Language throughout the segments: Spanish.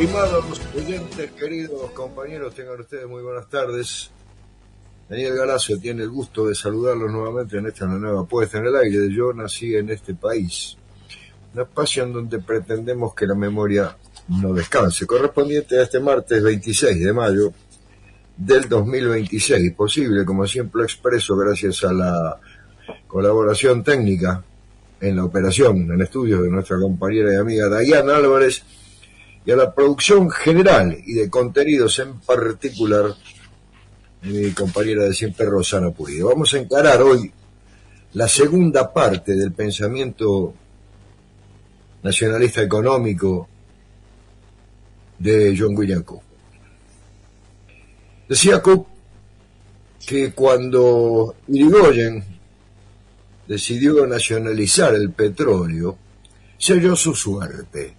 Estimados oyentes, queridos compañeros, tengan ustedes muy buenas tardes. Daniel Galacio tiene el gusto de saludarlos nuevamente en esta nueva puesta en el aire de Yo nací en este país, un espacio en donde pretendemos que la memoria no descanse, correspondiente a este martes 26 de mayo del 2026, posible, como siempre expreso, gracias a la colaboración técnica en la operación, en estudios de nuestra compañera y amiga Dayana Álvarez, y a la producción general y de contenidos en particular de mi compañera de siempre, Rosana Pulido. Vamos a encarar hoy la segunda parte del pensamiento nacionalista económico de John William Cook. Decía Cook que cuando Irigoyen decidió nacionalizar el petróleo, selló su suerte.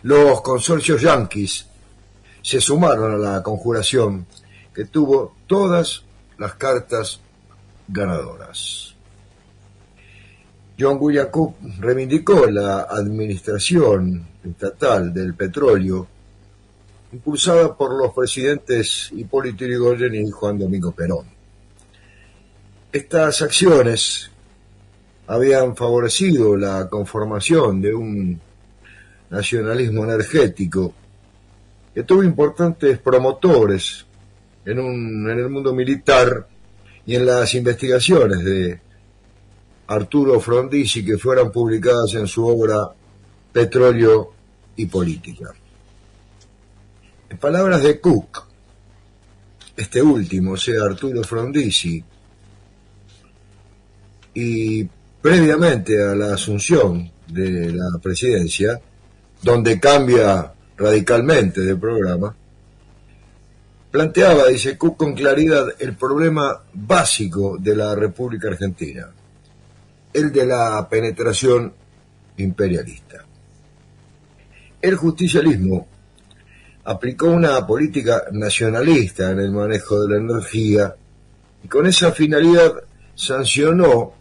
Los consorcios yanquis se sumaron a la conjuración que tuvo todas las cartas ganadoras. John William Cook reivindicó la administración estatal del petróleo impulsada por los presidentes Hipólito Yrigoyen y Juan Domingo Perón. Estas acciones habían favorecido la conformación de un nacionalismo energético que tuvo importantes promotores en el mundo militar y en las investigaciones de Arturo Frondizi, que fueron publicadas en su obra Petróleo y Política. En palabras de Cook, este último, o sea, Arturo Frondizi, y previamente a la asunción de la presidencia, donde cambia radicalmente de programa, planteaba, dice Cook con claridad, el problema básico de la República Argentina, el de la penetración imperialista. El justicialismo aplicó una política nacionalista en el manejo de la energía y con esa finalidad sancionó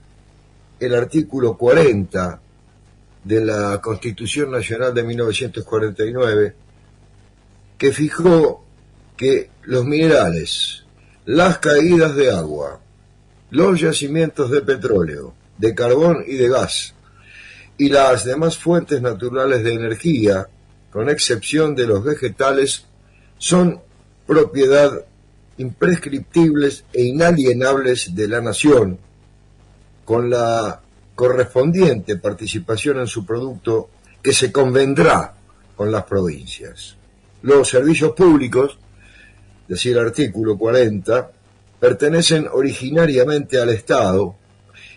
el artículo 40 de la Constitución Nacional de 1949, que fijó que los minerales, las caídas de agua, los yacimientos de petróleo, de carbón y de gas, y las demás fuentes naturales de energía, con excepción de los vegetales, son propiedad imprescriptibles e inalienables de la nación, con la correspondiente participación en su producto que se convendrá con las provincias. Los servicios públicos, decía el artículo 40, pertenecen originariamente al Estado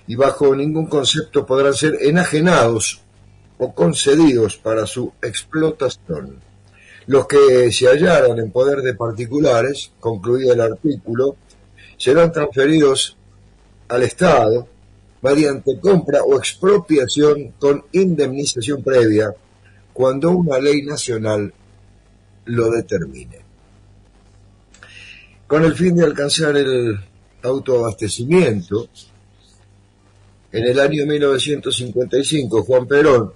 y bajo ningún concepto podrán ser enajenados o concedidos para su explotación. Los que se hallaran en poder de particulares, concluía el artículo, serán transferidos al Estado mediante compra o expropiación con indemnización previa, cuando una ley nacional lo determine. Con el fin de alcanzar el autoabastecimiento, en el año 1955, Juan Perón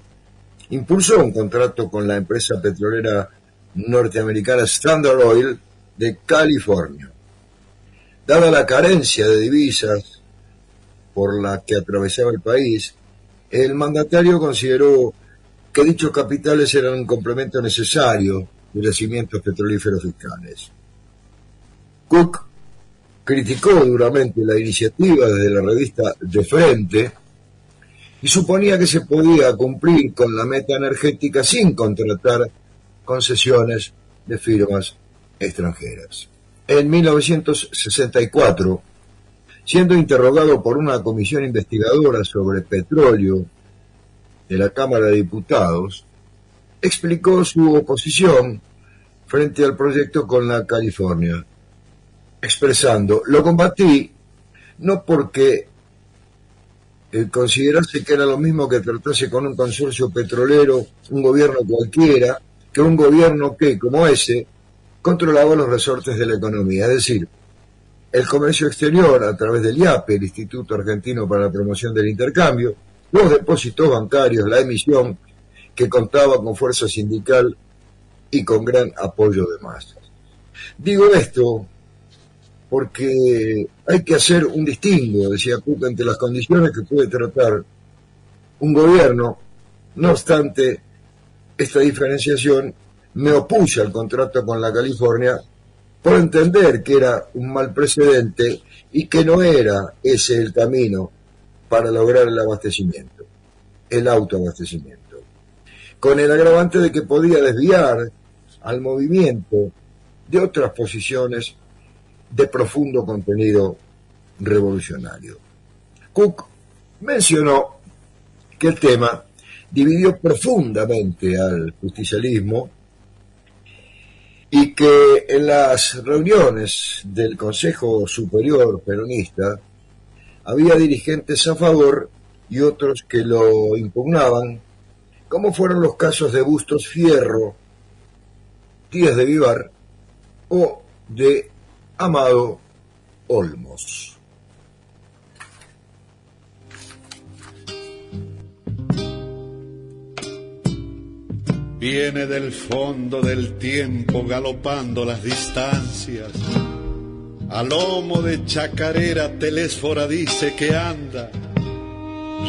impulsó un contrato con la empresa petrolera norteamericana Standard Oil de California. Dada la carencia de divisas por la que atravesaba el país, el mandatario consideró que dichos capitales eran un complemento necesario de yacimientos petrolíferos fiscales. Cook criticó duramente la iniciativa desde la revista De Frente y suponía que se podía cumplir con la meta energética sin contratar concesiones de firmas extranjeras. En 1964, siendo interrogado por una comisión investigadora sobre petróleo de la Cámara de Diputados, explicó su oposición frente al proyecto con la California, expresando: lo combatí no porque considerase que era lo mismo que tratase con un consorcio petrolero, un gobierno cualquiera, que un gobierno que, como ese, controlaba los resortes de la economía, es decir, el comercio exterior a través del IAPE, el Instituto Argentino para la Promoción del Intercambio, los depósitos bancarios, la emisión, que contaba con fuerza sindical y con gran apoyo de masas. Digo esto porque hay que hacer un distingo, decía Cook, entre las condiciones que puede tratar un gobierno. No obstante esta diferenciación, me opuse al contrato con la California por entender que era un mal precedente y que no era ese el camino para lograr el abastecimiento, el autoabastecimiento, con el agravante de que podía desviar al movimiento de otras posiciones de profundo contenido revolucionario. Cook mencionó que el tema dividió profundamente al justicialismo y que en las reuniones del Consejo Superior Peronista había dirigentes a favor y otros que lo impugnaban, como fueron los casos de Bustos Fierro, Díaz de Vivar o de Amado Olmos. Viene del fondo del tiempo galopando las distancias. A lomo de chacarera Telésfora dice que anda,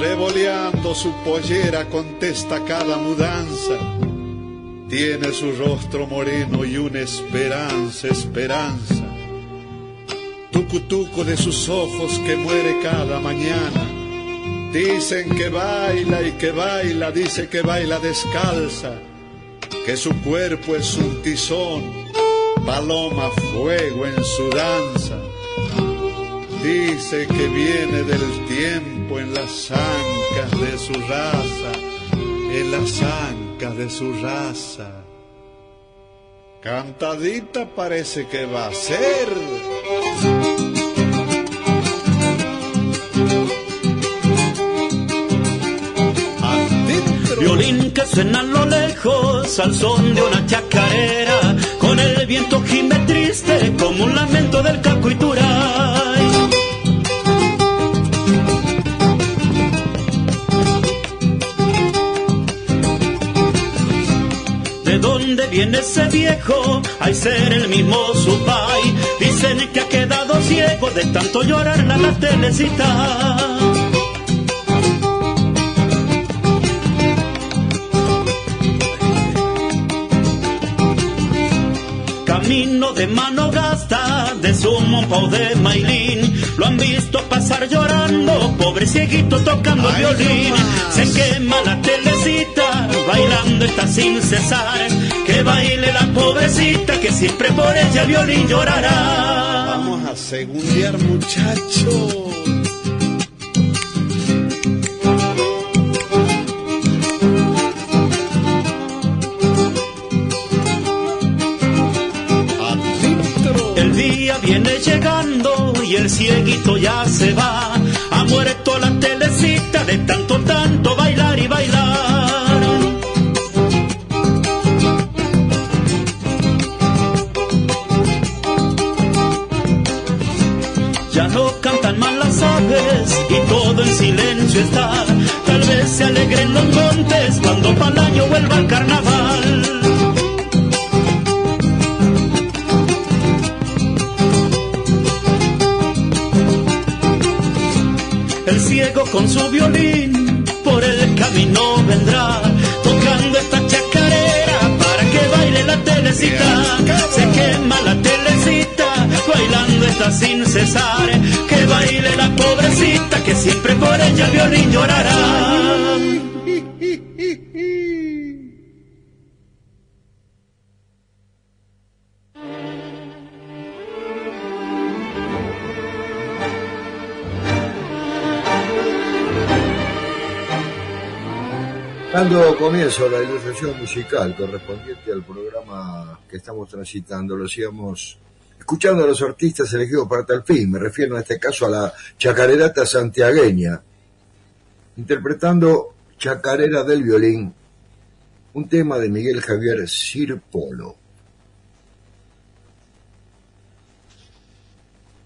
revoleando su pollera contesta cada mudanza. Tiene su rostro moreno y una esperanza, esperanza. Tucutuco de sus ojos que muere cada mañana. Dicen que baila y que baila, dice que baila descalza, que su cuerpo es un tizón, paloma fuego en su danza. Dice que viene del tiempo en las ancas de su raza, en las ancas de su raza. Cantadita parece que va a ser. Violín que suena a lo lejos al son de una chacarera, con el viento gime triste como un lamento del Cacuituray. ¿De dónde viene ese viejo? Hay ser el mismo su pai. Dicen que ha quedado ciego de tanto llorar a la telecita. Camino de mano gasta, de Sumompa o de Mailín, lo han visto pasar llorando, pobre cieguito tocando el violín. Se quema la telecita, bailando está sin cesar, que baile la pobrecita, que siempre por ella el violín llorará. Vamos a segundear, muchachos. Viene llegando y el cieguito ya se va. Ha muerto la telecita de tanto, tanto bailar y bailar. Ya no cantan más las aves y todo en silencio está. Tal vez se alegren los montes cuando pa'l año vuelva el carnaval. El ciego con su violín por el camino vendrá, tocando esta chacarera para que baile la telecita. Se quema la telecita, bailando está sin cesar, que baile la pobrecita, que siempre por ella el violín llorará. Dando comienzo a la ilustración musical correspondiente al programa que estamos transitando, lo hacíamos escuchando a los artistas elegidos para tal fin. Me refiero en este caso a la chacarerata santiagueña, interpretando Chacarera del Violín, un tema de Miguel Javier Sirpolo.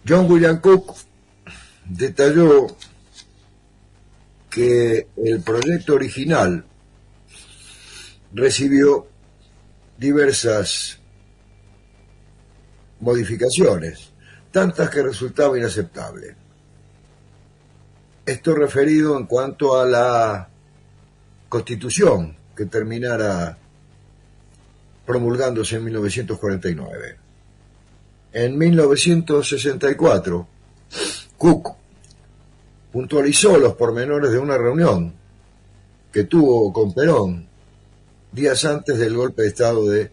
John William Cook detalló que el proyecto original recibió diversas modificaciones, tantas que resultaba inaceptable. Esto referido en cuanto a la Constitución que terminara promulgándose en 1949. En 1964, Cook puntualizó los pormenores de una reunión que tuvo con Perón días antes del golpe de Estado de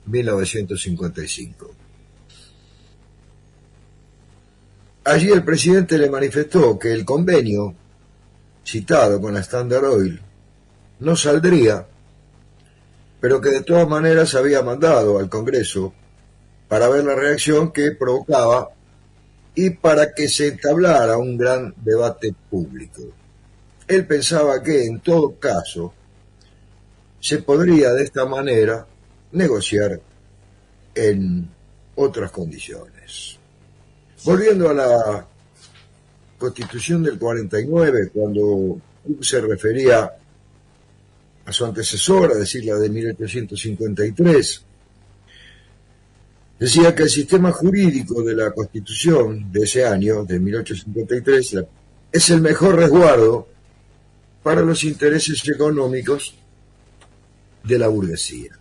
1955. Allí el presidente le manifestó que el convenio citado con la Standard Oil no saldría, pero que de todas maneras había mandado al Congreso para ver la reacción que provocaba y para que se entablara un gran debate público. Él pensaba que, en todo caso, se podría de esta manera negociar en otras condiciones. Volviendo a la Constitución del 49, cuando se refería a su antecesora, es decir, la de 1853, decía que el sistema jurídico de la Constitución de ese año, de 1853, es el mejor resguardo para los intereses económicos de la burguesía.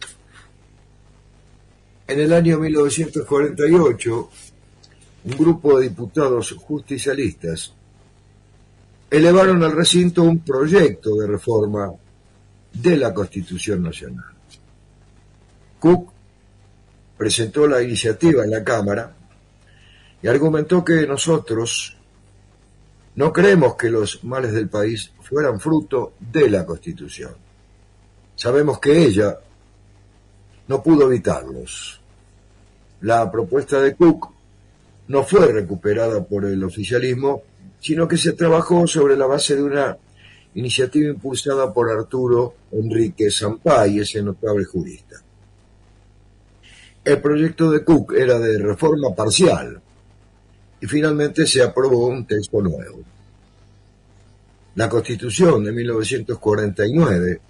En el año 1948, un grupo de diputados justicialistas elevaron al recinto un proyecto de reforma de la Constitución Nacional. Cook presentó la iniciativa en la Cámara y argumentó que nosotros no creemos que los males del país fueran fruto de la Constitución. Sabemos que ella no pudo evitarlos. La propuesta de Cook no fue recuperada por el oficialismo, sino que se trabajó sobre la base de una iniciativa impulsada por Arturo Enrique Sampay, ese notable jurista. El proyecto de Cook era de reforma parcial y finalmente se aprobó un texto nuevo. La Constitución de 1949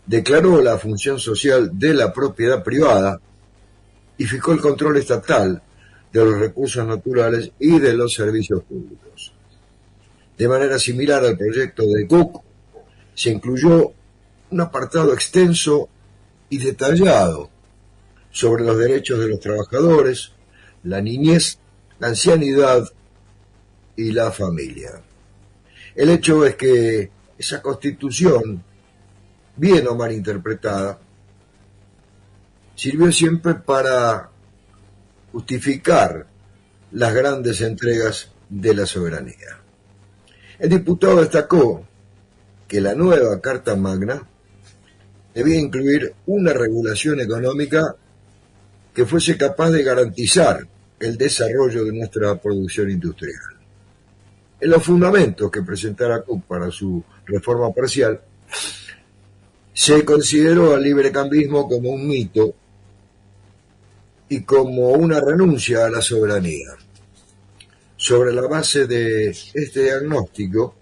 declaró la función social de la propiedad privada y fijó el control estatal de los recursos naturales y de los servicios públicos. De manera similar al proyecto de Cook, se incluyó un apartado extenso y detallado sobre los derechos de los trabajadores, la niñez, la ancianidad y la familia. El hecho es que esa Constitución, bien o mal interpretada, sirvió siempre para justificar las grandes entregas de la soberanía. El diputado destacó que la nueva Carta Magna debía incluir una regulación económica que fuese capaz de garantizar el desarrollo de nuestra producción industrial. En los fundamentos que presentara Cook para su reforma parcial, se consideró al librecambismo como un mito y como una renuncia a la soberanía. Sobre la base de este diagnóstico,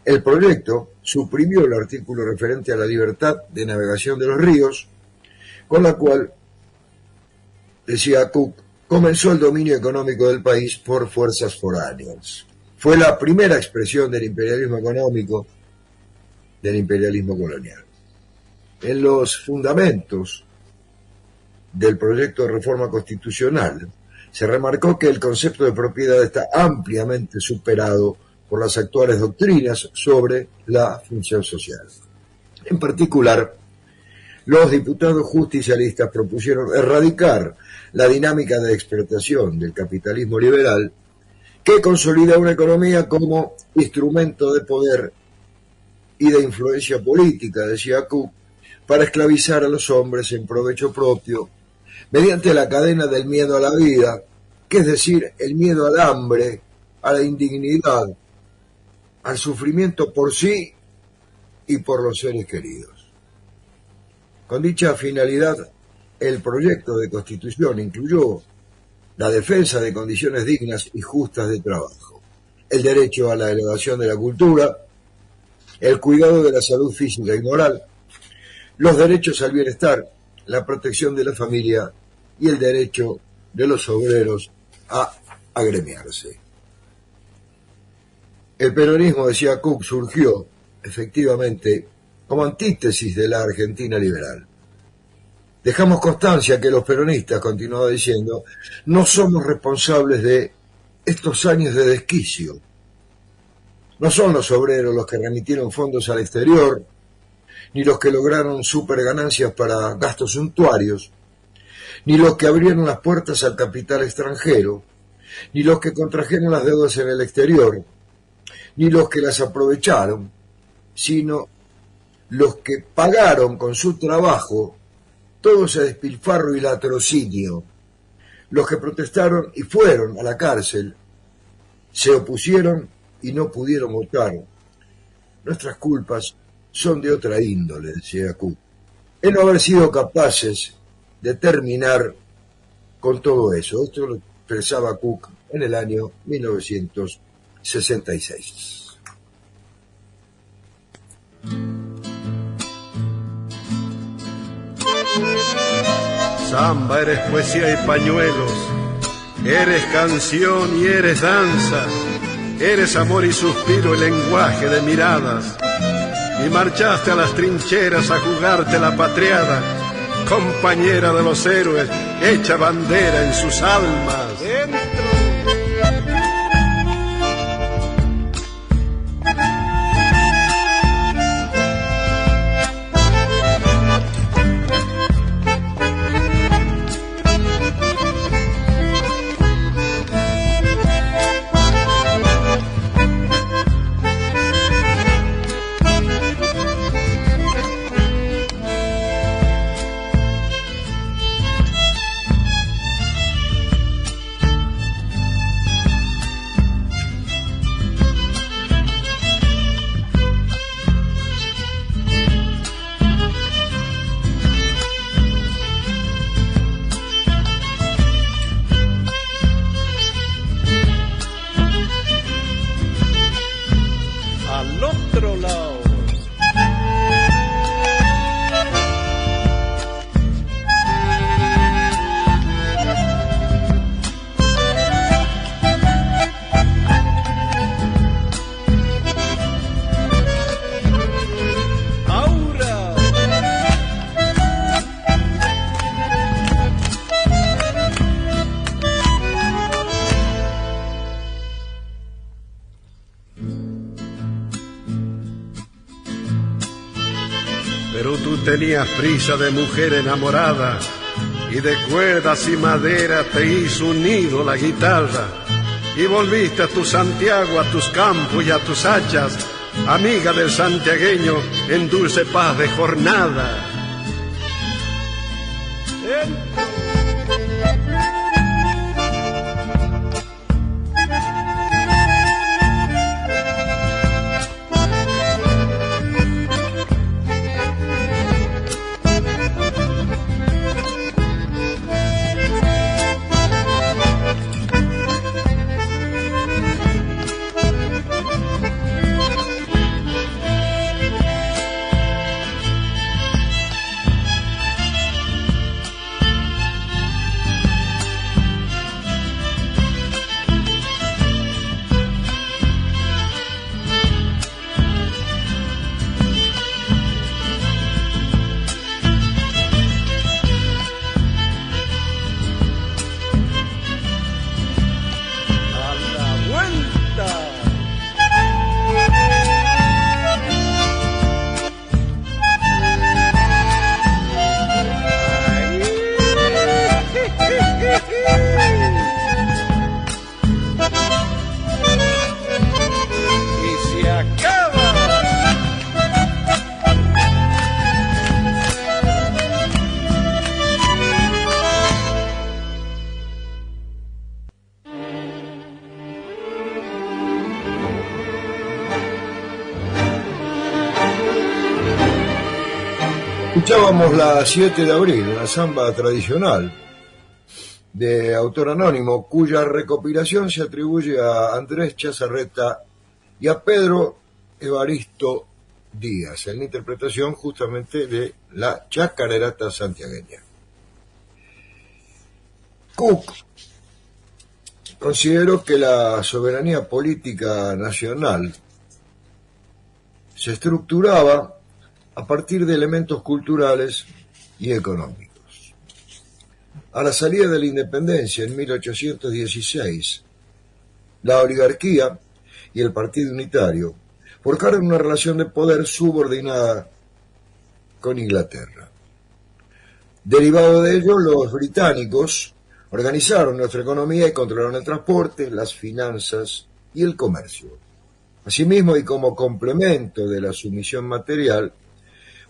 el proyecto suprimió el artículo referente a la libertad de navegación de los ríos, con la cual, decía Cook, comenzó el dominio económico del país por fuerzas foráneas. Fue la primera expresión del imperialismo económico, del imperialismo colonial. En los fundamentos del proyecto de reforma constitucional se remarcó que el concepto de propiedad está ampliamente superado por las actuales doctrinas sobre la función social. En particular, los diputados justicialistas propusieron erradicar la dinámica de explotación del capitalismo liberal que consolida una economía como instrumento de poder y de influencia política, decía Cook, para esclavizar a los hombres en provecho propio, mediante la cadena del miedo a la vida, que es decir, el miedo al hambre, a la indignidad, al sufrimiento por sí y por los seres queridos. Con dicha finalidad, el proyecto de Constitución incluyó la defensa de condiciones dignas y justas de trabajo, el derecho a la elevación de la cultura, el cuidado de la salud física y moral, los derechos al bienestar, la protección de la familia y el derecho de los obreros a agremiarse. El peronismo, decía Cook, surgió efectivamente como antítesis de la Argentina liberal. Dejamos constancia que los peronistas, continuaba diciendo, no somos responsables de estos años de desquicio. No son los obreros los que remitieron fondos al exterior, ni los que lograron superganancias para gastos suntuarios, ni los que abrieron las puertas al capital extranjero, ni los que contrajeron las deudas en el exterior, ni los que las aprovecharon, sino los que pagaron con su trabajo todo ese despilfarro y latrocinio, los que protestaron y fueron a la cárcel, se opusieron y no pudieron votar. Nuestras culpas son de otra índole, decía Cook, el no haber sido capaces de terminar con todo eso. Esto lo expresaba Cook en el año 1966. Samba, eres poesía y pañuelos, eres canción y eres danza, eres amor y suspiro y lenguaje de miradas. Y marchaste a las trincheras a jugarte la patriada, compañera de los héroes, hecha bandera en sus almas. Pero tú tenías prisa de mujer enamorada, y de cuerdas y madera te hizo un nido la guitarra, y volviste a tu Santiago, a tus campos y a tus hachas, amiga del santiagueño en dulce paz de jornada. Escuchábamos la 7 de abril, una samba tradicional de autor anónimo, cuya recopilación se atribuye a Andrés Chazarreta y a Pedro Evaristo Díaz, en la interpretación justamente de la chacarerata santiagueña. Cook consideró que la soberanía política nacional se estructuraba a partir de elementos culturales y económicos. A la salida de la independencia en 1816, la oligarquía y el Partido Unitario forjaron una relación de poder subordinada con Inglaterra. Derivado de ello, los británicos organizaron nuestra economía y controlaron el transporte, las finanzas y el comercio. Asimismo, y como complemento de la sumisión material,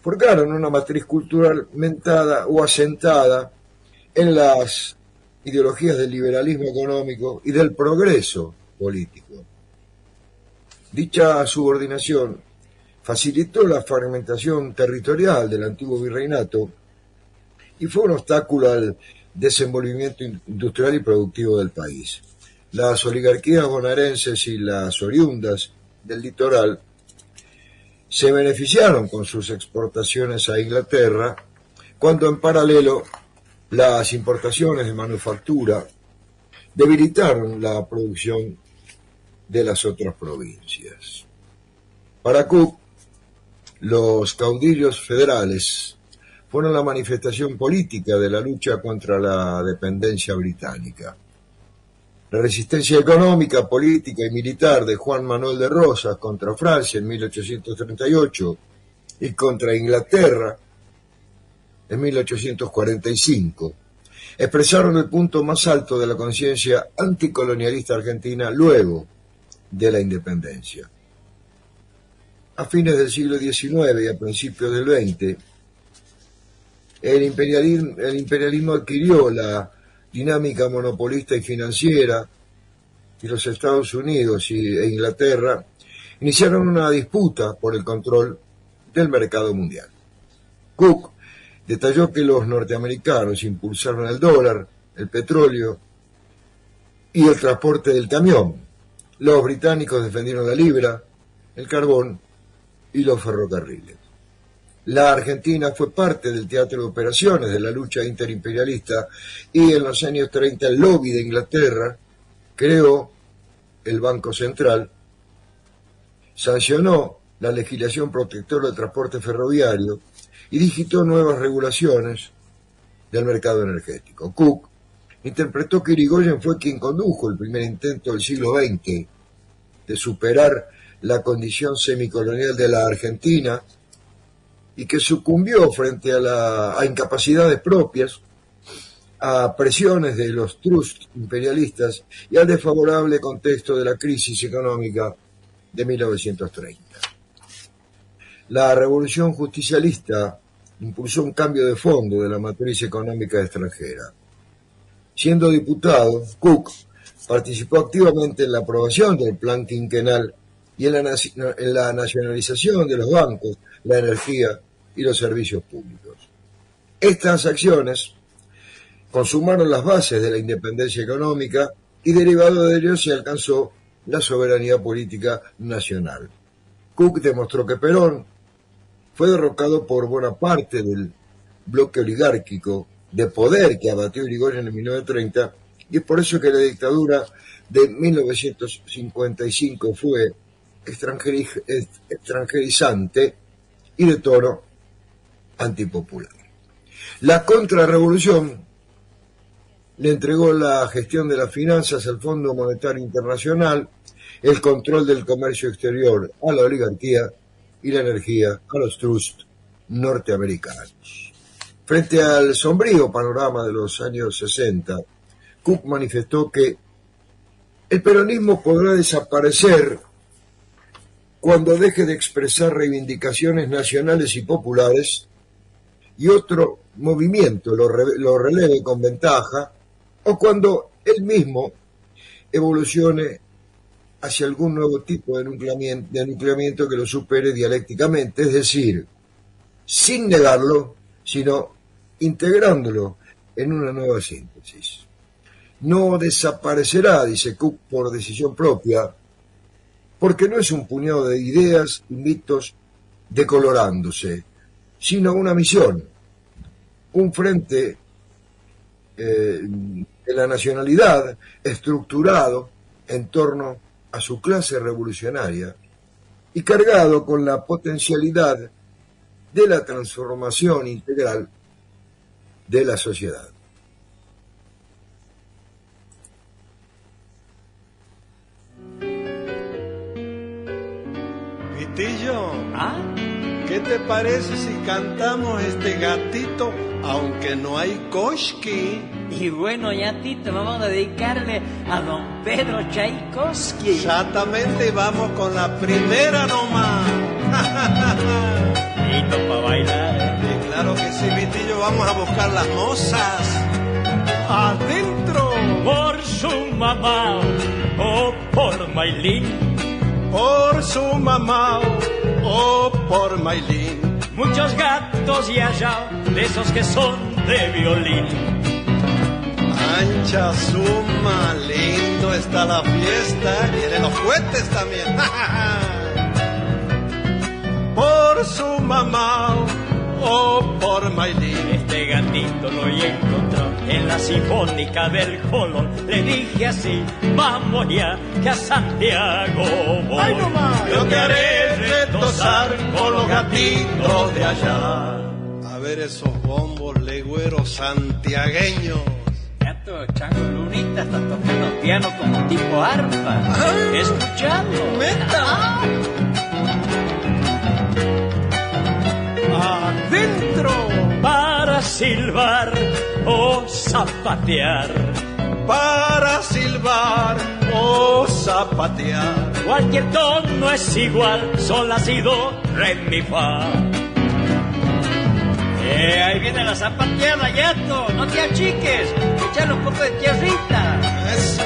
forjaron una matriz cultural mentada o asentada en las ideologías del liberalismo económico y del progreso político. Dicha subordinación facilitó la fragmentación territorial del antiguo virreinato y fue un obstáculo al desenvolvimiento industrial y productivo del país. Las oligarquías bonaerenses y las oriundas del litoral se beneficiaron con sus exportaciones a Inglaterra, cuando en paralelo las importaciones de manufactura debilitaron la producción de las otras provincias. Para Cook, los caudillos federales fueron la manifestación política de la lucha contra la dependencia británica. La resistencia económica, política y militar de Juan Manuel de Rosas contra Francia en 1838 y contra Inglaterra en 1845 expresaron el punto más alto de la conciencia anticolonialista argentina luego de la independencia. A fines del siglo XIX y a principios del XX, el imperialismo adquirió la dinámica monopolista y financiera, y los Estados Unidos e Inglaterra iniciaron una disputa por el control del mercado mundial. Cook detalló que los norteamericanos impulsaron el dólar, el petróleo y el transporte del camión. Los británicos defendieron la libra, el carbón y los ferrocarriles. La Argentina fue parte del teatro de operaciones de la lucha interimperialista y en los años 30 el lobby de Inglaterra creó el Banco Central, sancionó la legislación protectora del transporte ferroviario y digitó nuevas regulaciones del mercado energético. Cook interpretó que Irigoyen fue quien condujo el primer intento del siglo XX de superar la condición semicolonial de la Argentina y que sucumbió frente a incapacidades propias, a presiones de los trusts imperialistas y al desfavorable contexto de la crisis económica de 1930. La revolución justicialista impulsó un cambio de fondo de la matriz económica extranjera. Siendo diputado, Cook participó activamente en la aprobación del plan quinquenal y en la nacionalización de los bancos, la energía y los servicios públicos. Estas acciones consumaron las bases de la independencia económica y derivado de ello se alcanzó la soberanía política nacional. Cook demostró que Perón fue derrocado por buena parte del bloque oligárquico de poder que abatió Irigoyen en 1930 y es por eso que la dictadura de 1955 fue extranjerizante y de tono antipopular. La contrarrevolución le entregó la gestión de las finanzas al Fondo Monetario Internacional, el control del comercio exterior a la oligarquía y la energía a los trusts norteamericanos. Frente al sombrío panorama de los años 60, Cook manifestó que el peronismo podrá desaparecer cuando deje de expresar reivindicaciones nacionales y populares y otro movimiento lo releve con ventaja, o cuando él mismo evolucione hacia algún nuevo tipo de nucleamiento que lo supere dialécticamente, es decir, sin negarlo, sino integrándolo en una nueva síntesis. No desaparecerá, dice Cook, por decisión propia, porque no es un puñado de ideas y mitos decolorándose, sino una misión, un frente de la nacionalidad estructurado en torno a su clase revolucionaria y cargado con la potencialidad de la transformación integral de la sociedad. Vitillo, ¿Ah? ¿qué te parece si cantamos este gatito aunque no hay Koshki? Y bueno, ya Tito, vamos a dedicarle a don Pedro Tchaikovsky. Exactamente, vamos con la primera nomás. Listo para bailar. Y claro que sí, Vitillo, vamos a buscar las mozas. ¡Adentro! Por su mamá o por Maylin, Por su mamá o por Maylin. muchos gatos y allá, de esos que son de violín. Ancha suma, lindo está la fiesta. Quieren los cohetes también. Por su mamá o por Maylin. Este gatito lo encontró en la sinfónica del Colón. Le dije así, vamos ya, que a Santiago voy. ¡Ay, no más! Yo te haré retosar con los gatitos de allá. A ver esos bombos legüeros santiagueños. Gato Chango Lunita está tocando piano como tipo arpa. Escuchando. ¡Meta! ¡Adentro! Para silbar o zapatear. Para silbar o zapatear. Cualquier tono es igual, sol, la, si, do, re, mi, fa. Ahí viene la zapateada, Yato, no te achiques, échale un poco de tierrita. Eso.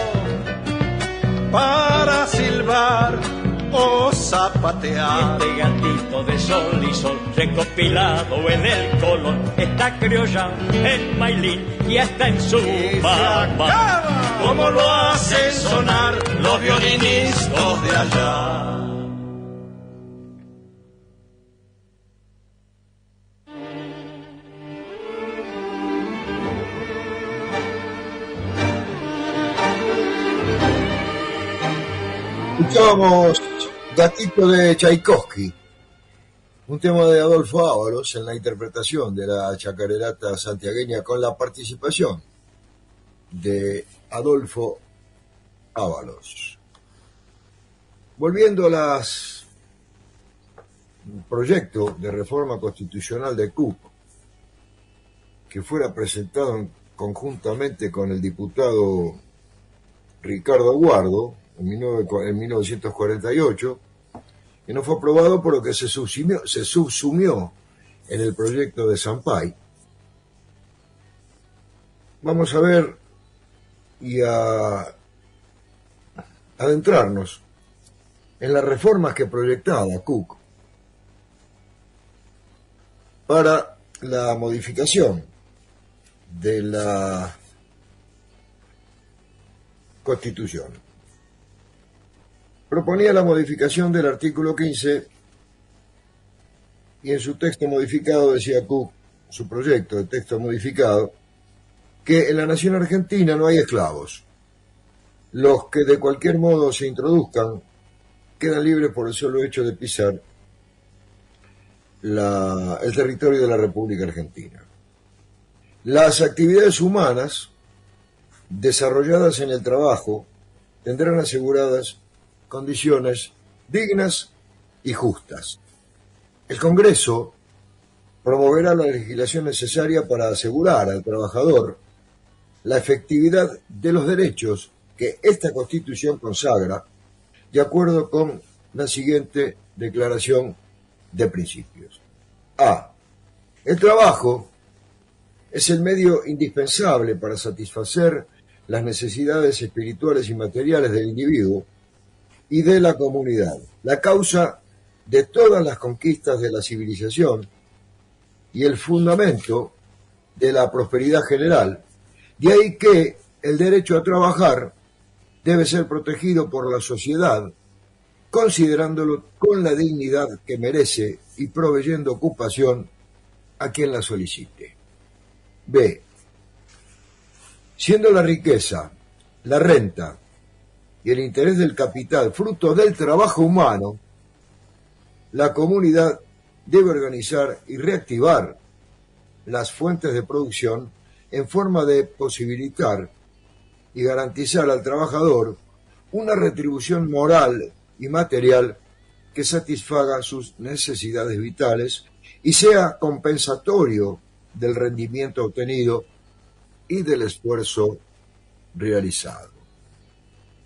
Para silbar o zapatear. Este gatito de sol y sol, recopilado en el Colón, está criollando en Maylin y está en su Y se mamá. acaba. Como lo hacen sonar los violinistas de allá. Escuchábamos Gatito de Tchaikovsky, un tema de Adolfo Ábalos en la interpretación de la chacarerata santiagueña con la participación de Adolfo Ábalos. Volviendo a los proyecto de reforma constitucional de Cook, que fuera presentado conjuntamente con el diputado Ricardo Guardo en 1948, y no fue aprobado por lo que se subsumió en el proyecto de Sampay. Vamos a ver y a adentrarnos en las reformas que proyectaba Cook para la modificación de la Constitución. Proponía la modificación del artículo 15 y en su texto modificado decía Cook, su proyecto de texto modificado, que en la nación argentina no hay esclavos. Los que de cualquier modo se introduzcan quedan libres por el solo hecho de pisar el territorio de la República Argentina. Las actividades humanas desarrolladas en el trabajo tendrán aseguradas condiciones dignas y justas. El Congreso promoverá la legislación necesaria para asegurar al trabajador la efectividad de los derechos que esta Constitución consagra, de acuerdo con la siguiente declaración de principios. A. El trabajo es el medio indispensable para satisfacer las necesidades espirituales y materiales del individuo y de la comunidad, la causa de todas las conquistas de la civilización y el fundamento de la prosperidad general. De ahí que el derecho a trabajar debe ser protegido por la sociedad considerándolo con la dignidad que merece y proveyendo ocupación a quien la solicite. B. Siendo la riqueza, la renta y el interés del capital fruto del trabajo humano, la comunidad debe organizar y reactivar las fuentes de producción en forma de posibilitar y garantizar al trabajador una retribución moral y material que satisfaga sus necesidades vitales y sea compensatorio del rendimiento obtenido y del esfuerzo realizado.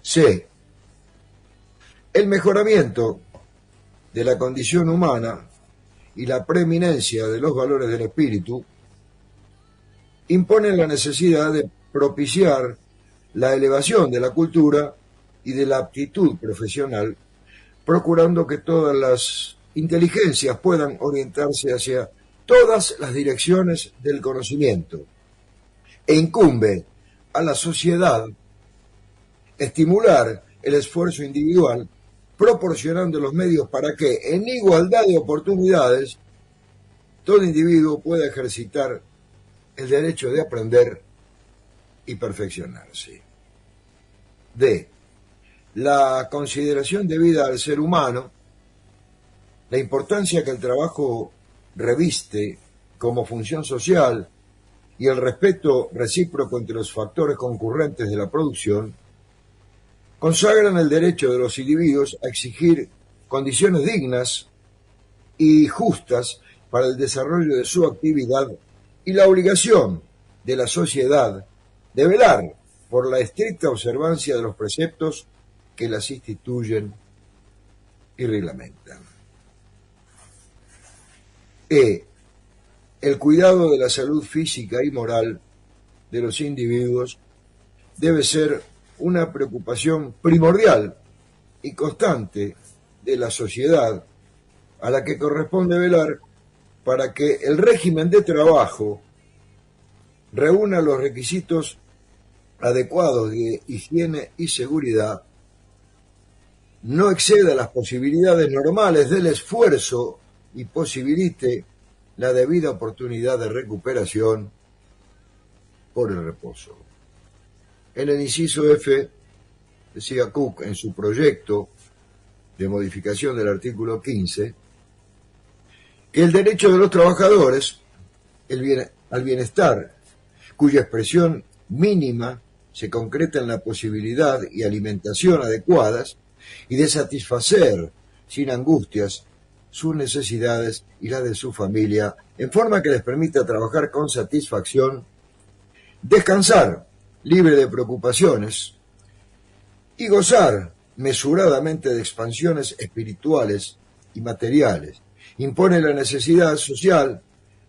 C. El mejoramiento de la condición humana y la preeminencia de los valores del espíritu imponen la necesidad de propiciar la elevación de la cultura y de la aptitud profesional, procurando que todas las inteligencias puedan orientarse hacia todas las direcciones del conocimiento, e incumbe a la sociedad estimular el esfuerzo individual, proporcionando los medios para que, en igualdad de oportunidades, todo individuo pueda ejercitar el derecho de aprender y perfeccionarse. D. La consideración debida al ser humano, la importancia que el trabajo reviste como función social y el respeto recíproco entre los factores concurrentes de la producción, consagran el derecho de los individuos a exigir condiciones dignas y justas para el desarrollo de su actividad y la obligación de la sociedad de velar por la estricta observancia de los preceptos que las instituyen y reglamentan. E. El cuidado de la salud física y moral de los individuos debe ser una preocupación primordial y constante de la sociedad, a la que corresponde velar para que el régimen de trabajo reúna los requisitos adecuados de higiene y seguridad, no exceda las posibilidades normales del esfuerzo y posibilite la debida oportunidad de recuperación por el reposo. En el inciso F, decía Cook en su proyecto de modificación del artículo 15, que el derecho de los trabajadores al bienestar, cuya expresión mínima se concreta en la posibilidad y alimentación adecuadas y de satisfacer sin angustias sus necesidades y las de su familia, en forma que les permita trabajar con satisfacción, descansar libre de preocupaciones y gozar mesuradamente de expansiones espirituales y materiales. Impone la necesidad social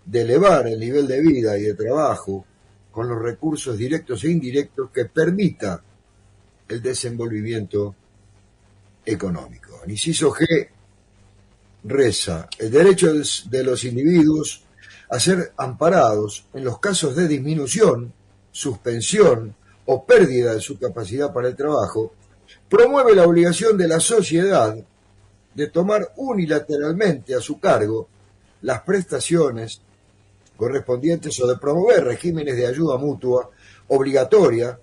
de elevar el nivel de vida y de trabajo con los recursos directos e indirectos que permita el desenvolvimiento económico. El inciso G reza: el derecho de los individuos a ser amparados en los casos de disminución, suspensión o pérdida de su capacidad para el trabajo, promueve la obligación de la sociedad de tomar unilateralmente a su cargo las prestaciones correspondientes o de promover regímenes de ayuda mutua obligatoria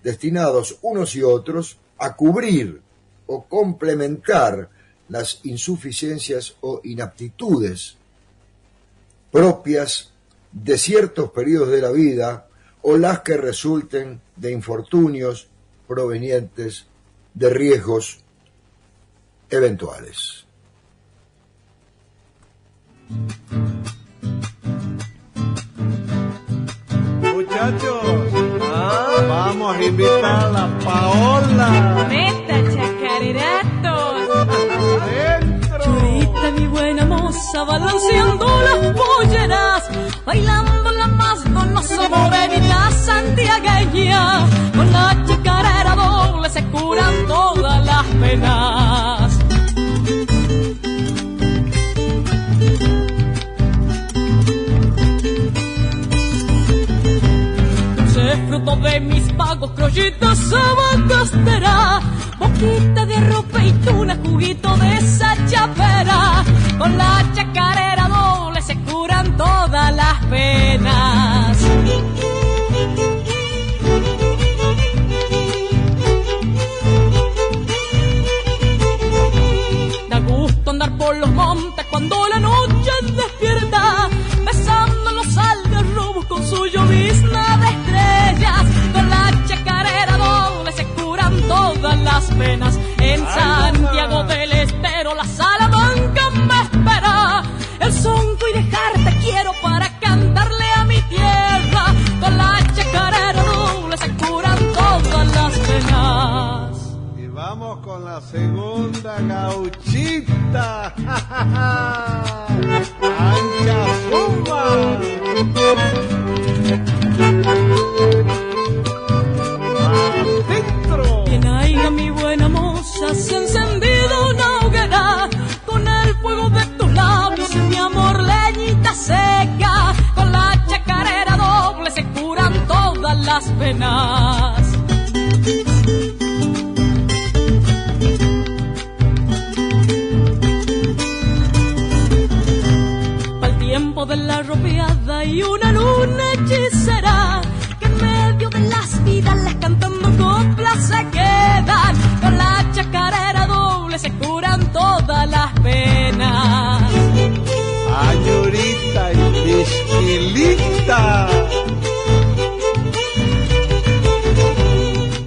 destinados unos y otros a cubrir o complementar las insuficiencias o inaptitudes propias de ciertos periodos de la vida o las que resulten de infortunios provenientes de riesgos eventuales. Muchachos, vamos a invitar a la Paola. ¡Meta, chacareratos! ¡Adentro! Churita, mi buena moza, balanceando las polleras, bailando la más donosa morenita santiagueña. Con la chacarera doble se curan todas las penas. pobre fruto de mis vagos crollitas sabacastera, boquita de ropa y tuna, juguito de esa chapera, con la chacarera doble se curan todas las penas. Da gusto andar por los montes cuando la noche despierta, besando los algarrobos con su llovizna de estrellas, con la chacarera doble se curan todas las penas. En Santiago del Estero la Salamanca me espera, el sonco y dejarte quiero para cantarle a mi tierra, con la chacarera doble se curan todas las penas. Y vamos con la segunda gauchita. ¡Ancha zumba! ¡Adentro! Bien haya mi buena moza, se ha encendido una hoguera, con el fuego de tus labios, mi amor, leñita seca, con la chacarera doble se curan todas las penas. Pa'l tiempo de la ropeada y una luna hechicera, que en medio de las vidas las cantando coplas se quedan, con la chacarera doble se curan todas las penas. Añorita y esquilita.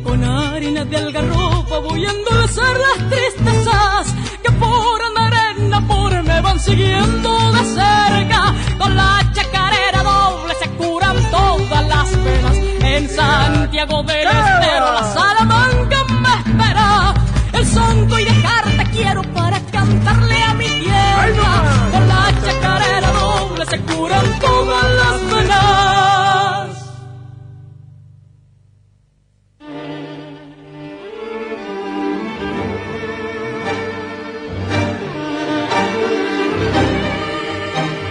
Con harina de algarroba voy a endulzar las tristezas que por arena por me van siguiendo de cerca, con la chacarera doble se curan todas las penas. En Santiago del Estero la Salamanca me espera, el sonco y dejarte quiero para cantarle a mi tierra, con la chacarera doble se curan todas las penas.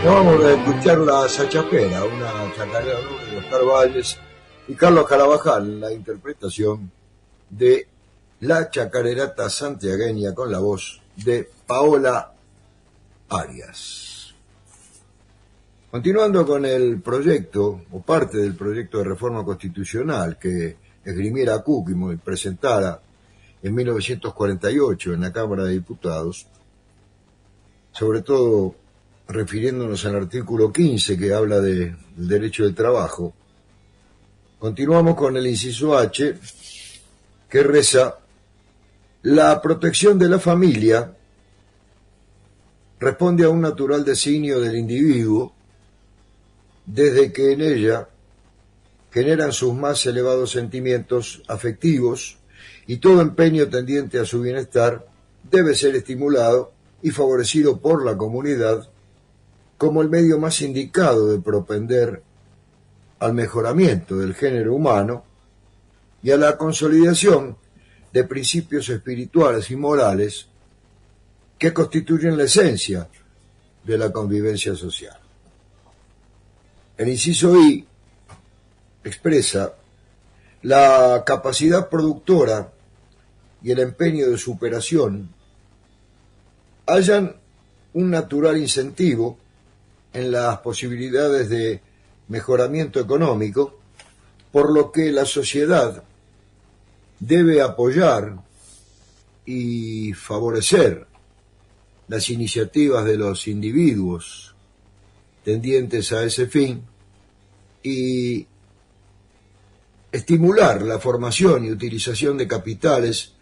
Vamos a escuchar la Sachapera, una chacarera de Oscar Valles y Carlos Carabajal en la interpretación de la chacarerata santiagueña con la voz de Paola Arias. Continuando con el proyecto, o parte del proyecto de reforma constitucional que esgrimiera Cúquimo y presentara en 1948 en la Cámara de Diputados, sobre todo refiriéndonos al artículo 15 que habla del derecho del trabajo, continuamos con el inciso H, que reza: la protección de la familia responde a un natural designio del individuo desde que en ella generan sus más elevados sentimientos afectivos, y todo empeño tendiente a su bienestar debe ser estimulado y favorecido por la comunidad como el medio más indicado de propender al mejoramiento del género humano y a la consolidación de principios espirituales y morales que constituyen la esencia de la convivencia social. El inciso I expresa: la capacidad productora y el empeño de superación hallan un natural incentivo en las posibilidades de mejoramiento económico, por lo que la sociedad debe apoyar y favorecer las iniciativas de los individuos tendientes a ese fin y estimular la formación y utilización de capitales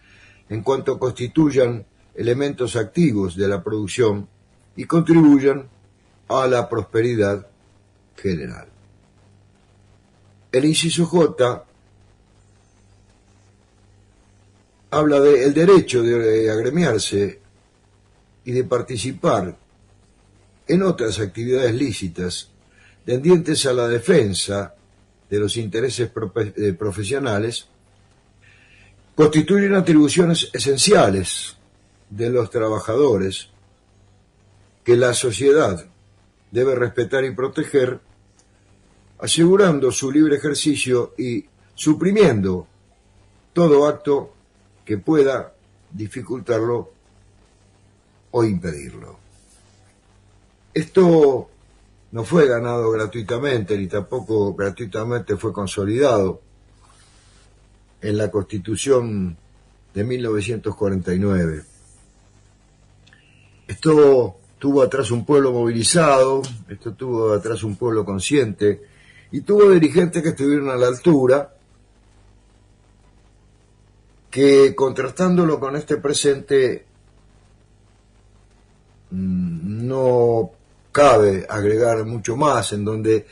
en cuanto constituyan elementos activos de la producción y contribuyan a la prosperidad general. El inciso J habla del derecho de agremiarse y de participar en otras actividades lícitas tendientes a la defensa de los intereses profesionales, constituyen atribuciones esenciales de los trabajadores que la sociedad debe respetar y proteger, asegurando su libre ejercicio y suprimiendo todo acto que pueda dificultarlo o impedirlo. Esto no fue ganado gratuitamente, ni tampoco gratuitamente fue consolidado en la Constitución de 1949. Esto tuvo atrás un pueblo movilizado, esto tuvo atrás un pueblo consciente, y tuvo dirigentes que estuvieron a la altura, que contrastándolo con este presente, no cabe agregar mucho más, en donde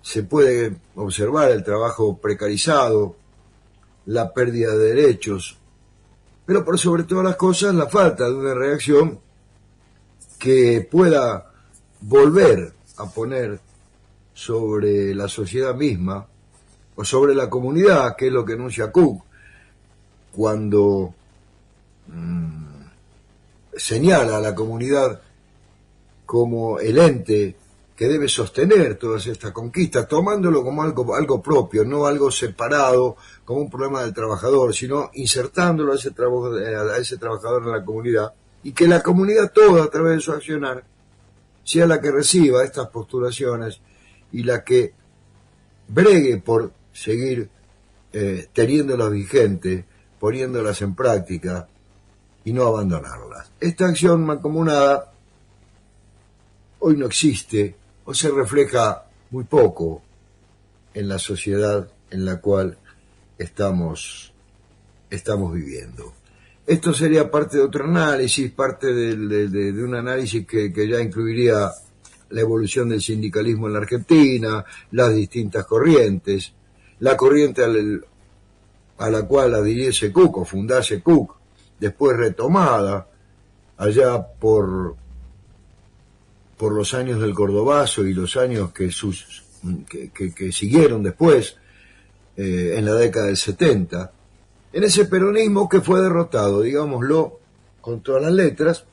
se puede observar el trabajo precarizado, la pérdida de derechos, pero por sobre todas las cosas la falta de una reacción que pueda volver a poner sobre la sociedad misma o sobre la comunidad, que es lo que enuncia Cook cuando señala a la comunidad como el ente que debe sostener todas estas conquistas, tomándolo como algo propio, no algo separado, como un problema del trabajador, sino insertándolo a ese trabajador en la comunidad, y que la comunidad toda, a través de su accionar, sea la que reciba estas postulaciones y la que bregue por seguir teniéndolas vigentes, poniéndolas en práctica y no abandonarlas. Esta acción mancomunada hoy no existe o se refleja muy poco en la sociedad en la cual estamos viviendo. Esto sería parte de otro análisis, parte de un análisis que ya incluiría la evolución del sindicalismo en la Argentina, las distintas corrientes, la corriente a la cual adhiriese Cook o fundase Cook, después retomada allá por los años del Cordobazo y los años que siguieron después, en la década del 70, en ese peronismo que fue derrotado, digámoslo con todas las letras,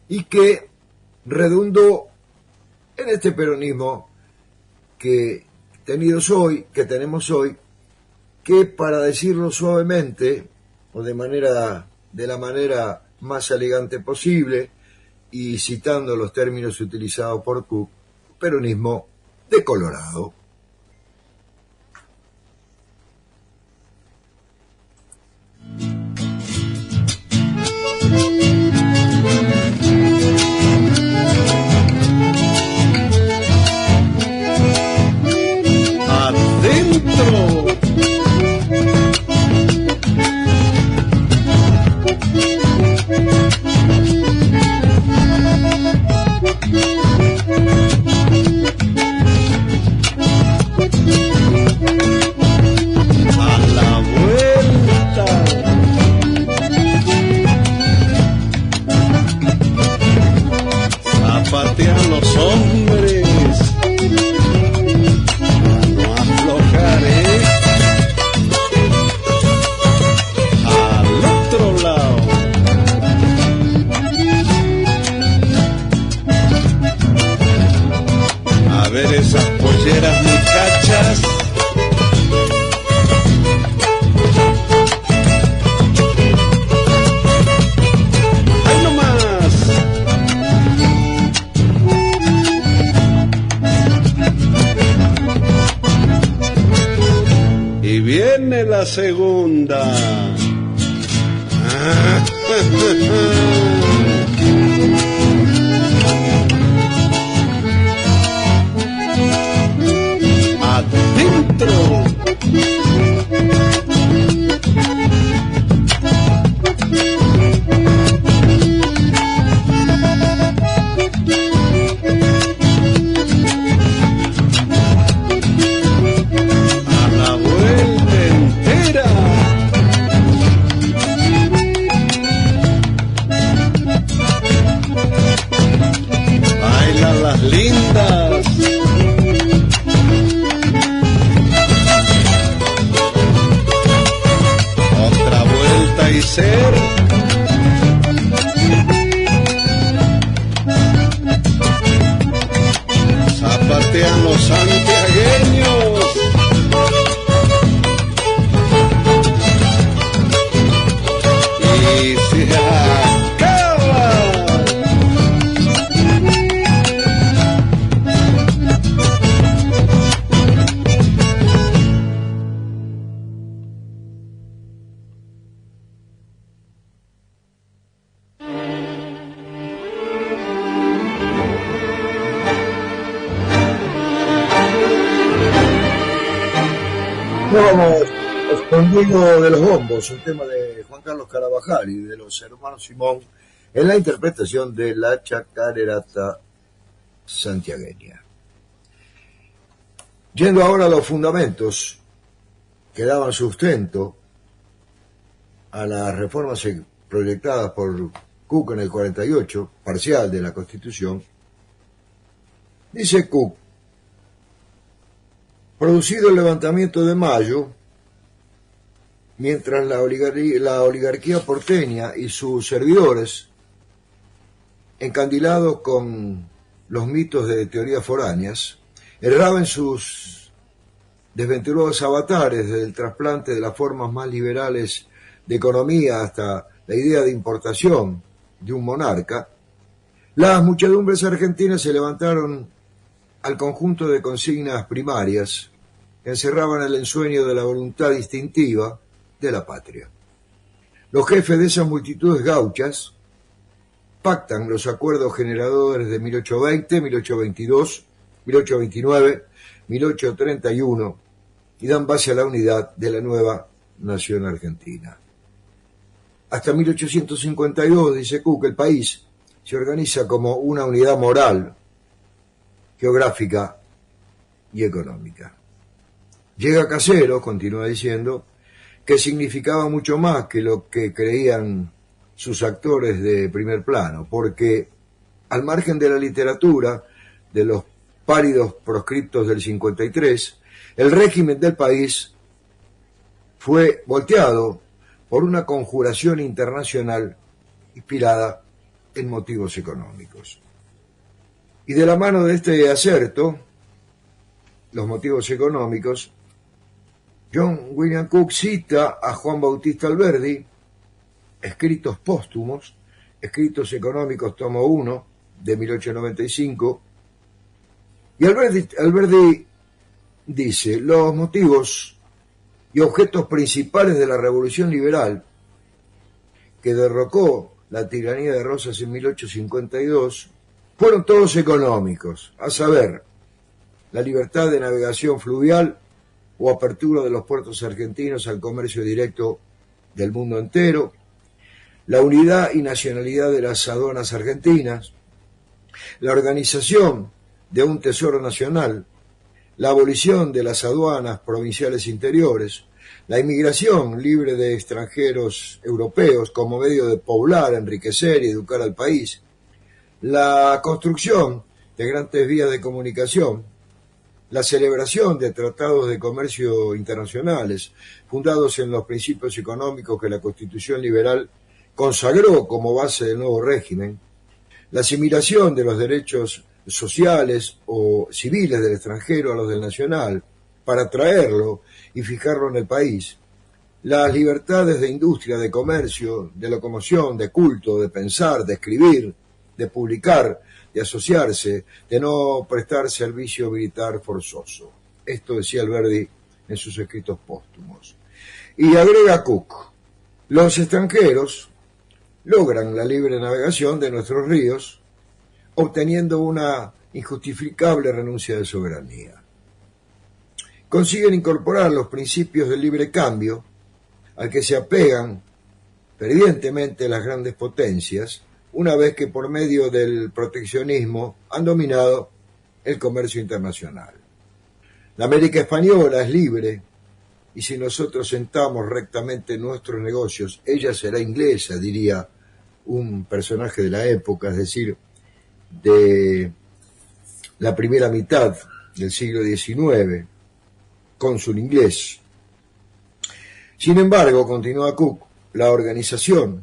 y que redundó en este peronismo que tenemos hoy, que, para decirlo suavemente o de la manera más elegante posible, y citando los términos utilizados por Cook, peronismo decolorado. Adentro. A la vuelta. Zapatean los hombres. No aflojaré. Al otro lado. A ver esas polleras muchachas. ¡Ay, no más! Y viene la segunda. Adentro. A la vuelta entera. Bailan las lindas. Otra vuelta y ser. Zapatean los santiagueños. No vamos escondido de los bombos, un tema de Juan Carlos Carabajal y de los hermanos Simón en la interpretación de la chacarerata santiagueña. Yendo ahora a los fundamentos que daban sustento a las reformas proyectadas por Cook en el 48, parcial de la Constitución, dice Cook: producido el levantamiento de Mayo, mientras la oligarquía porteña y sus servidores, encandilados con los mitos de teorías foráneas, erraban en sus desventurados avatares, desde el trasplante de las formas más liberales de economía hasta la idea de importación de un monarca, las muchedumbres argentinas se levantaron al conjunto de consignas primarias que encerraban el ensueño de la voluntad instintiva de la patria. Los jefes de esas multitudes gauchas pactan los acuerdos generadores de 1820, 1822, 1829, 1831 y dan base a la unidad de la nueva nación argentina. Hasta 1852, dice Cook, el país se organiza como una unidad moral, geográfica y económica. Llega Caseros, continúa diciendo, que significaba mucho más que lo que creían sus actores de primer plano, porque al margen de la literatura, de los pálidos proscriptos del 53, el régimen del país fue volteado por una conjuración internacional inspirada en motivos económicos. Y de la mano de este acerto, los motivos económicos, John William Cook cita a Juan Bautista Alberdi, Escritos póstumos, Escritos económicos, tomo 1, de 1895, y Alberdi dice: los motivos y objetos principales de la revolución liberal que derrocó la tiranía de Rosas en 1852 fueron todos económicos, a saber, la libertad de navegación fluvial o apertura de los puertos argentinos al comercio directo del mundo entero, la unidad y nacionalidad de las aduanas argentinas, la organización de un tesoro nacional, la abolición de las aduanas provinciales interiores, la inmigración libre de extranjeros europeos como medio de poblar, enriquecer y educar al país, la construcción de grandes vías de comunicación, la celebración de tratados de comercio internacionales fundados en los principios económicos que la Constitución liberal consagró como base del nuevo régimen, la asimilación de los derechos sociales o civiles del extranjero a los del nacional para traerlo y fijarlo en el país, las libertades de industria, de comercio, de locomoción, de culto, de pensar, de escribir, de publicar, de asociarse, de no prestar servicio militar forzoso. Esto decía Alberdi en sus escritos póstumos. Y agrega Cook: los extranjeros logran la libre navegación de nuestros ríos, obteniendo una injustificable renuncia de soberanía. Consiguen incorporar los principios del libre cambio, al que se apegan fervientemente las grandes potencias, una vez que por medio del proteccionismo han dominado el comercio internacional. La América española es libre, y si nosotros sentamos rectamente nuestros negocios, ella será inglesa, diría un personaje de la época, es decir, de la primera mitad del siglo XIX, cónsul inglés. Sin embargo, continúa Cook, la organización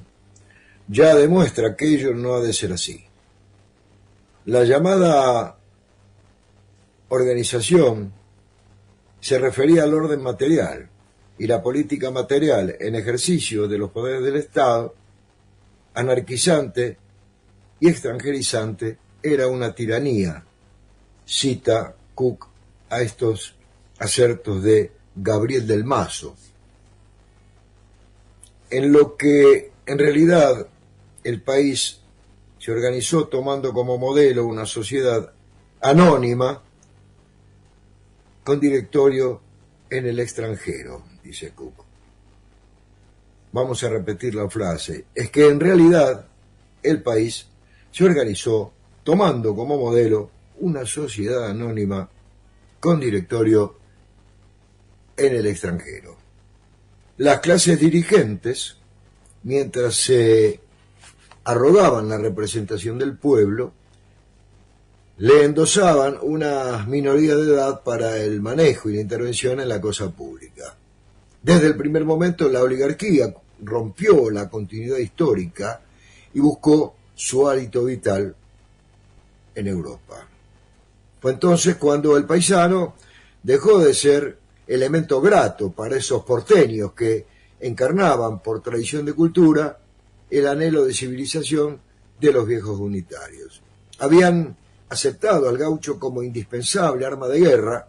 ya demuestra que ello no ha de ser así. La llamada organización se refería al orden material, y la política material en ejercicio de los poderes del Estado, anarquizante y extranjerizante, era una tiranía. Cita Cook a estos acertos de Gabriel del Mazo. En lo que en realidad el país se organizó tomando como modelo una sociedad anónima con directorio en el extranjero, dice Cook. Vamos a repetir la frase. Es que en realidad el país se organizó tomando como modelo una sociedad anónima con directorio en el extranjero. Las clases dirigentes, mientras se arrogaban la representación del pueblo, le endosaban una minoría de edad para el manejo y la intervención en la cosa pública. Desde el primer momento la oligarquía rompió la continuidad histórica y buscó su hálito vital en Europa. Fue entonces cuando el paisano dejó de ser elemento grato para esos porteños que encarnaban por tradición de cultura el anhelo de civilización de los viejos unitarios. Habían aceptado al gaucho como indispensable arma de guerra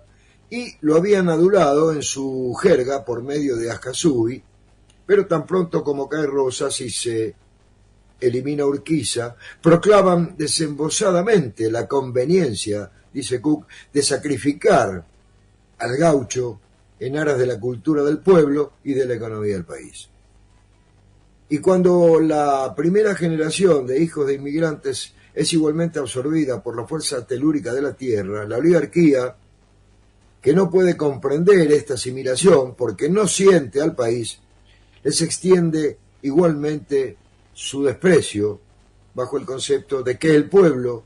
y lo habían adulado en su jerga por medio de Ascasubi, pero tan pronto como cae Rosas y se elimina Urquiza, proclaman desembosadamente la conveniencia, dice Cook, de sacrificar al gaucho en aras de la cultura del pueblo y de la economía del país. Y cuando la primera generación de hijos de inmigrantes es igualmente absorbida por la fuerza telúrica de la tierra, la oligarquía, que no puede comprender esta asimilación porque no siente al país, les extiende igualmente su desprecio bajo el concepto de que el pueblo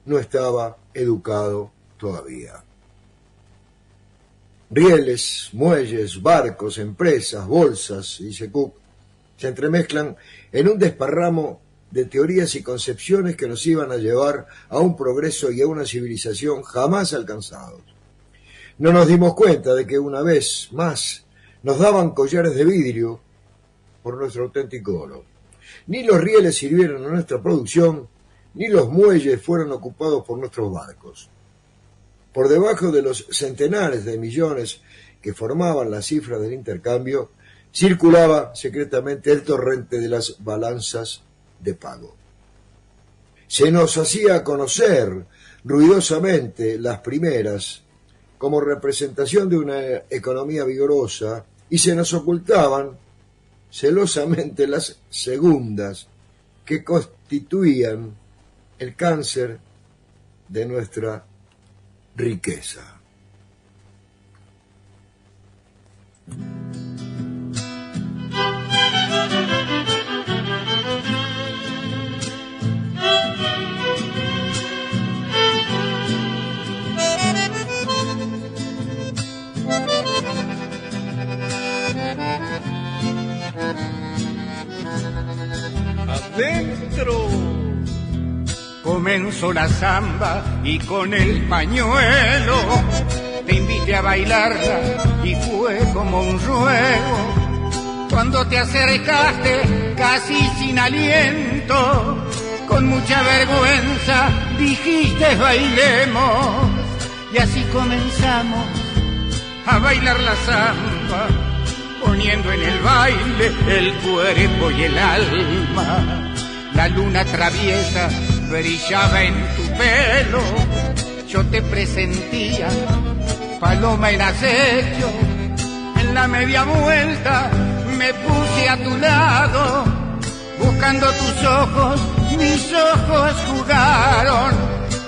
no estaba educado todavía. Rieles, muelles, barcos, empresas, bolsas, dice Cook, se entremezclan en un desparramo de teorías y concepciones que nos iban a llevar a un progreso y a una civilización jamás alcanzados. No nos dimos cuenta de que una vez más nos daban collares de vidrio por nuestro auténtico oro. Ni los rieles sirvieron a nuestra producción, ni los muelles fueron ocupados por nuestros barcos. Por debajo de los centenares de millones que formaban la cifra del intercambio, circulaba secretamente el torrente de las balanzas de pago. Se nos hacía conocer ruidosamente las primeras como representación de una economía vigorosa y se nos ocultaban celosamente las segundas que constituían el cáncer de nuestra riqueza. Adentro comenzó la samba y con el pañuelo te invité a bailarla y fue como un ruego. Cuando te acercaste casi sin aliento, con mucha vergüenza dijiste bailemos, y así comenzamos a bailar la samba, poniendo en el baile el cuerpo y el alma. La luna traviesa brillaba en tu pelo, yo te presentía paloma en acecho. En la media vuelta me puse a tu lado, buscando tus ojos, mis ojos jugaron.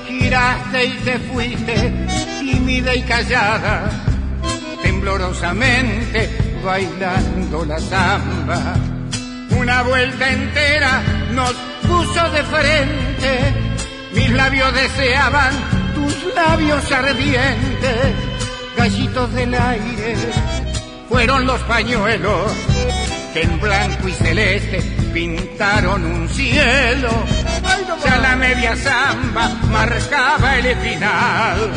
Giraste y te fuiste, tímida y callada, temblorosamente bailando la samba. Una vuelta entera nos puso de frente, mis labios deseaban tus labios ardientes. Gallitos del aire fueron los pañuelos que en blanco y celeste pintaron un cielo. Ya la media samba marcaba el final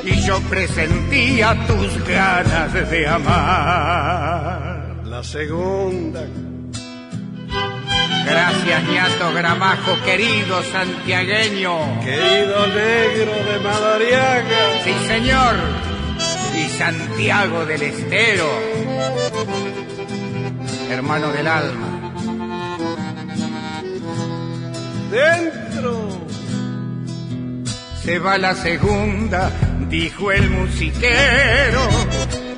y yo presentía tus ganas de amar. La segunda. Gracias, ñato Gramajo, querido santiagueño. Querido negro de Madariaga. Sí, señor. Y Santiago del Estero, hermano del alma. Dentro se va la segunda, dijo el musiquero,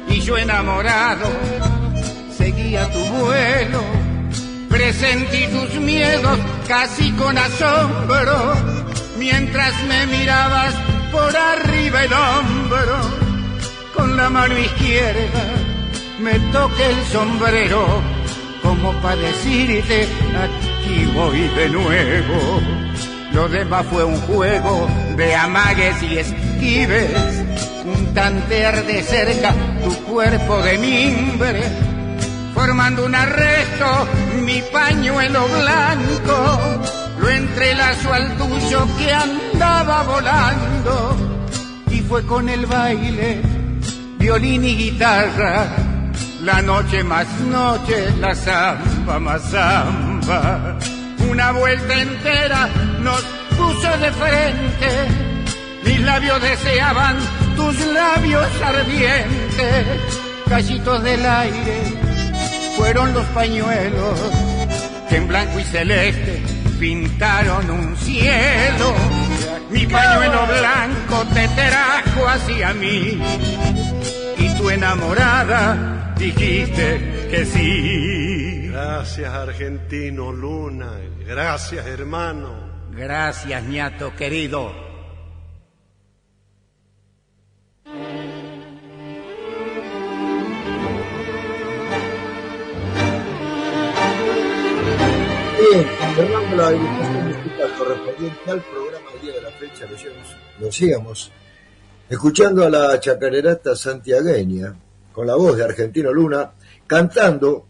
y yo enamorado seguía tu vuelo. Presentí tus miedos casi con asombro, mientras me mirabas por arriba el hombro. Con la mano izquierda me toqué el sombrero, como para decirte, aquí voy de nuevo. Lo demás fue un juego de amagues y esquives, un tantear de cerca tu cuerpo de mimbre, formando un arresto, mi pañuelo blanco, lo entrelazo al tuyo que andaba volando, y fue con el baile, violín y guitarra, la noche más noche, la samba más samba. Una vuelta entera nos puso de frente, mis labios deseaban tus labios ardientes, callitos del aire fueron los pañuelos que en blanco y celeste pintaron un cielo. Mi pañuelo blanco te trajo hacia mí y tu enamorada dijiste que sí. Gracias, argentino Luna. Gracias, hermano. Gracias, ñato querido. Bien, Fernando, la ilustración musical correspondiente al programa del día de la fecha, lo sigamos escuchando a la chacarerata santiagueña, con la voz de Argentino Luna, cantando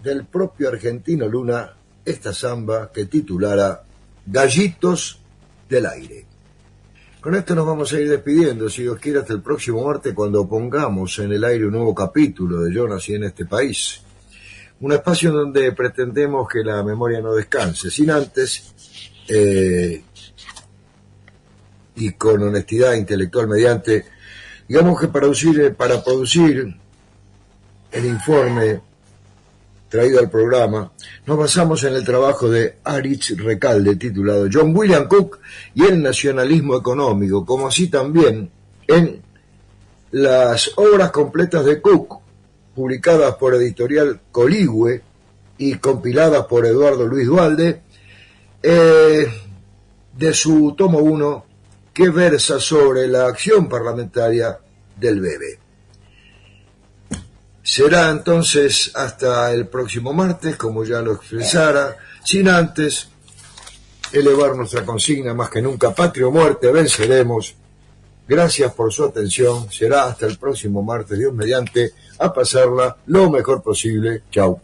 del propio Argentino Luna esta samba que titulara Gallitos del Aire. Con esto nos vamos a ir despidiendo, si Dios quiere, hasta el próximo martes, cuando pongamos en el aire un nuevo capítulo de Yo nací en este país. Un espacio en donde pretendemos que la memoria no descanse, sin antes, y con honestidad intelectual mediante, digamos que para producir el informe traído al programa, nos basamos en el trabajo de Aritz Recalde, titulado John William Cook y el nacionalismo económico, como así también en las obras completas de Cook, publicadas por Editorial Coligüe y compiladas por Eduardo Luis Duhalde, de su tomo 1, que versa sobre la acción parlamentaria del BB. Será entonces hasta el próximo martes, como ya lo expresara, sin antes elevar nuestra consigna más que nunca: patria o muerte, venceremos. Gracias por su atención. Será hasta el próximo martes, Dios mediante, a pasarla lo mejor posible. Chau.